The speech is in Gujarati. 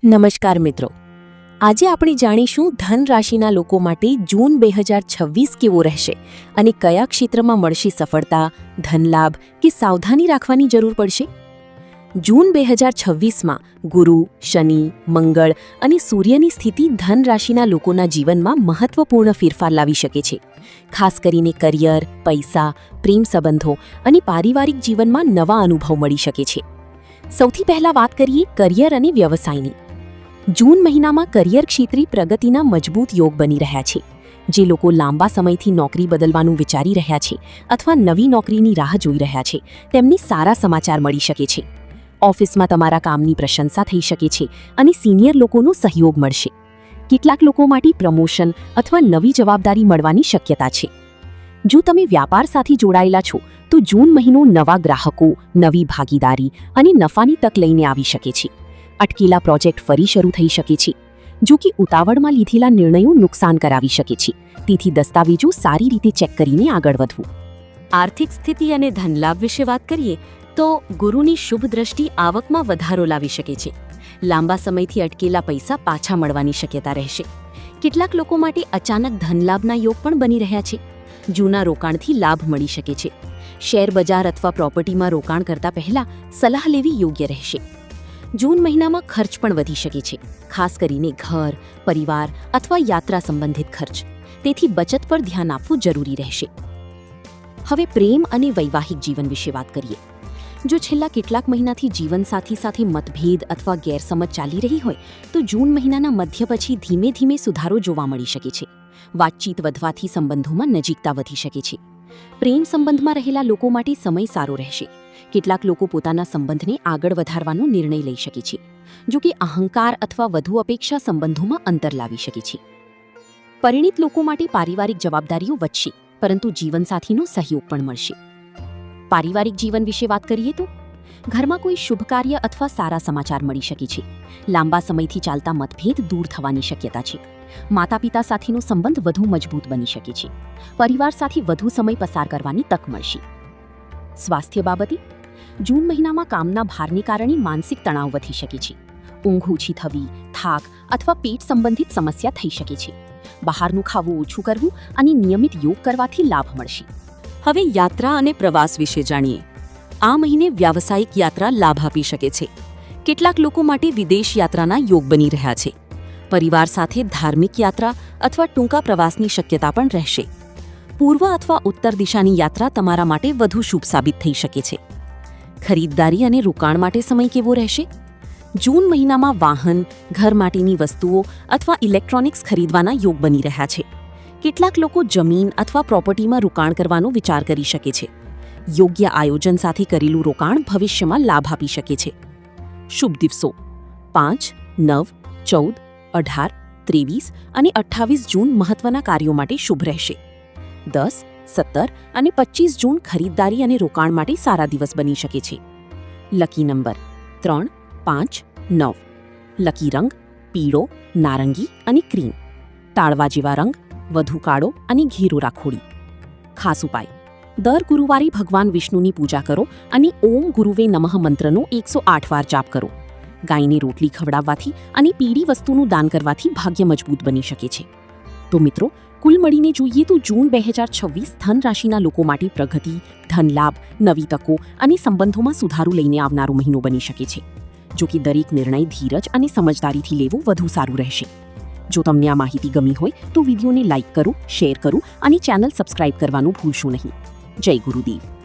નમસ્કાર મિત્રો, આજે આપણે જાણીશું ધન રાશિના લોકો માટે જૂન 2026 કેવો રહેશે અને કયા ક્ષેત્રમાં મળશે સફળતા, ધનલાભ કે સાવધાની રાખવાની જરૂર પડશે. જૂન 2026માં ગુરુ, શનિ, મંગળ અને સૂર્યની સ્થિતિ ધન રાશિના લોકોના જીવનમાં મહત્વપૂર્ણ ફેરફાર લાવી શકે છે. ખાસ કરીને કરિયર, પૈસા, પ્રેમ સંબંધો અને પારિવારિક જીવનમાં નવા અનુભવ મળી શકે છે. સૌથી પહેલા વાત કરીએ કરિયર અને વ્યવસાયની. જૂન મહિનામાં કરિયર ક્ષેત્રે પ્રગતિના મજબૂત યોગ બની રહ્યા છે. જે લોકો લાંબા સમયથી નોકરી બદલવાનું વિચારી રહ્યા છે અથવા નવી નોકરીની રાહ જોઈ રહ્યા છે, તેમને સારા સમાચાર મળી શકે છે. ઓફિસમાં તમારા કામની પ્રશંસા થઈ શકે છે અને સિનિયર લોકોનો સહયોગ મળશે. કેટલાક લોકો માટે પ્રમોશન અથવા નવી જવાબદારી મળવાની શક્યતા છે. જો તમે વ્યાપાર સાથે જોડાયેલા છો તો જૂન મહિનો નવા ગ્રાહકો, નવી ભાગીદારી અને નફાની તક લઈને આવી શકે છે. અટકેલા પ્રોજેક્ટ ફરી શરૂ થઈ શકે છે. જો કે ઉતાવળમાં લીધેલા નિર્ણયો નુકસાન કરાવી શકે છે, તેથી દસ્તાવેજો સારી રીતે ચેક કરીને આગળ વધવું. આર્થિક સ્થિતિ અને ધનલાભ વિશે વાત કરીએ તો ગુરુની શુભ દ્રષ્ટિ આવકમાં વધારો લાવી શકે છે. લાંબા સમયથી અટકેલા પૈસા પાછા મળવાની શક્યતા રહેશે. કેટલાક લોકો માટે અચાનક ધનલાભના યોગ પણ બની રહ્યા છે. જૂના રોકાણથી લાભ મળી શકે છે. શેર બજાર અથવા પ્રોપર્ટીમાં રોકાણ કરતા પહેલા સલાહ લેવી યોગ્ય રહેશે. જૂન મહિનામાં ખર્ચ પણ વધી શકે છે, ખાસ કરીને ઘર, પરિવાર અથવા યાત્રા સંબંધિત ખર્ચ. તેથી બચત પર ધ્યાન આપવું જરૂરી રહેશે. હવે પ્રેમ અને વૈવાહિક જીવન વિશે વાત કરીએ. જો છેલ્લા કેટલાક મહિનાથી જીવનસાથી સાથે મતભેદ અથવા ગેરસમજ ચાલી રહી હોય તો જૂન મહિનાના મધ્ય પછી ધીમે ધીમે સુધારો જોવા મળી શકે છે. વાતચીત વધવાથી સંબંધોમાં નજીકતા વધી શકે છે. પ્રેમ સંબંધમાં રહેલા લોકો માટે સમય સારો રહેશે. કેટલાક લોકો પોતાના સંબંધને આગળ વધારવાનો નિર્ણય લઈ શકે છે. જો કે અહંકાર અથવા વધુ અપેક્ષા સંબંધોમાં અંતર લાવી શકે છે. પરિણીત લોકો માટે પારિવારિક જવાબદારીઓ વધશે, પરંતુ જીવનસાથીનો સહયોગ પણ મળશે. પારિવારિક જીવન વિશે વાત કરીએ તો ઘરમાં કોઈ શુભ કાર્ય અથવા સારા સમાચાર મળી શકે છે. લાંબા સમયથી ચાલતા મતભેદ દૂર થવાની શક્યતા છે. માતા પિતા સાથેનો સંબંધ વધુ મજબૂત બની શકે છે. પરિવાર સાથે વધુ સમય પસાર કરવાની તક મળશે. સ્વાસ્થ્ય બાબતે જૂન મહિનામાં કામના ભારને કારણે માનસિક તણાવ વધી શકે છે. ઊંઘ ઓછી થવી, થાક અથવા પેટ સંબંધિત સમસ્યા થઈ શકે છે. બહારનું ખાવું ઓછું કરવું અને નિયમિત યોગ કરવાથી લાભ મળશે. હવે યાત્રા અને પ્રવાસ વિશે જાણીએ. આ મહિને વ્યાવસાયિક યાત્રા લાભ આપી શકે છે. કેટલાક લોકો માટે વિદેશ યાત્રાના યોગ બની રહ્યા છે. પરિવાર સાથે ધાર્મિક યાત્રા અથવા ટૂંકા પ્રવાસની શક્યતા પણ રહેશે. પૂર્વ અથવા ઉત્તર દિશાની યાત્રા તમારા માટે વધુ શુભ સાબિત થઈ શકે છે. ખરીદદારી અને રોકાણ માટે સમય કેવો રહેશે? જૂન મહિનામાં વાહન, ઘર માટેની વસ્તુઓ અથવા ઇલેક્ટ્રોનિક્સ ખરીદવાના યોગ બની રહ્યા છે. કેટલાક લોકો જમીન અથવા પ્રોપર્ટીમાં રોકાણ કરવાનો વિચાર કરી શકે છે. યોગ્ય આયોજન સાથે કરેલું રોકાણ ભવિષ્યમાં લાભ આપી શકે છે. શુભ દિવસો 5, 9, 14, 18, 23 અને 28 જૂન મહત્વના કાર્યો માટે શુભ રહેશે. 10, 17 અને 25 જૂન ખરીદદારી અને રોકાણ માટે સારા દિવસ બની શકે છે. Lucky number 3, 5, 9. લકી રંગ પીળો, નારંગી અને ક્રીમ. ટાળવા જેવા રંગ વધુ કાળો અને ઘેરો રાખોડી. ખાસ ઉપાય: દર ગુરુવારે ભગવાન વિષ્ણુની પૂજા કરો અને ઓમ ગુરુવે નમઃ મંત્રનો 108 વાર જાપ કરો. ગાયને રોટલી ખવડાવવાથી અને પીળી વસ્તુનું દાન કરવાથી ભાગ્ય મજબૂત બની શકે છે. તો મિત્રો, કુલ મળીને જોઈએ તો જૂન 2026 ધન રાશિના લોકો માટે પ્રગતિ, ધનલાભ, નવી તકો અને સંબંધોમાં સુધારો લઈને આવનારો મહિનો બની શકે છે. જો કે દરેક નિર્ણય ધીરજ અને સમજદારીથી લેવો વધુ સારું રહેશે. જો તમને આ માહિતી ગમી હોય તો વિડીયોને લાઇક કરો, શેર કરો અને ચેનલ સબસ્ક્રાઇબ કરવાનું ભૂલશો નહીં. જય ગુરુદેવ.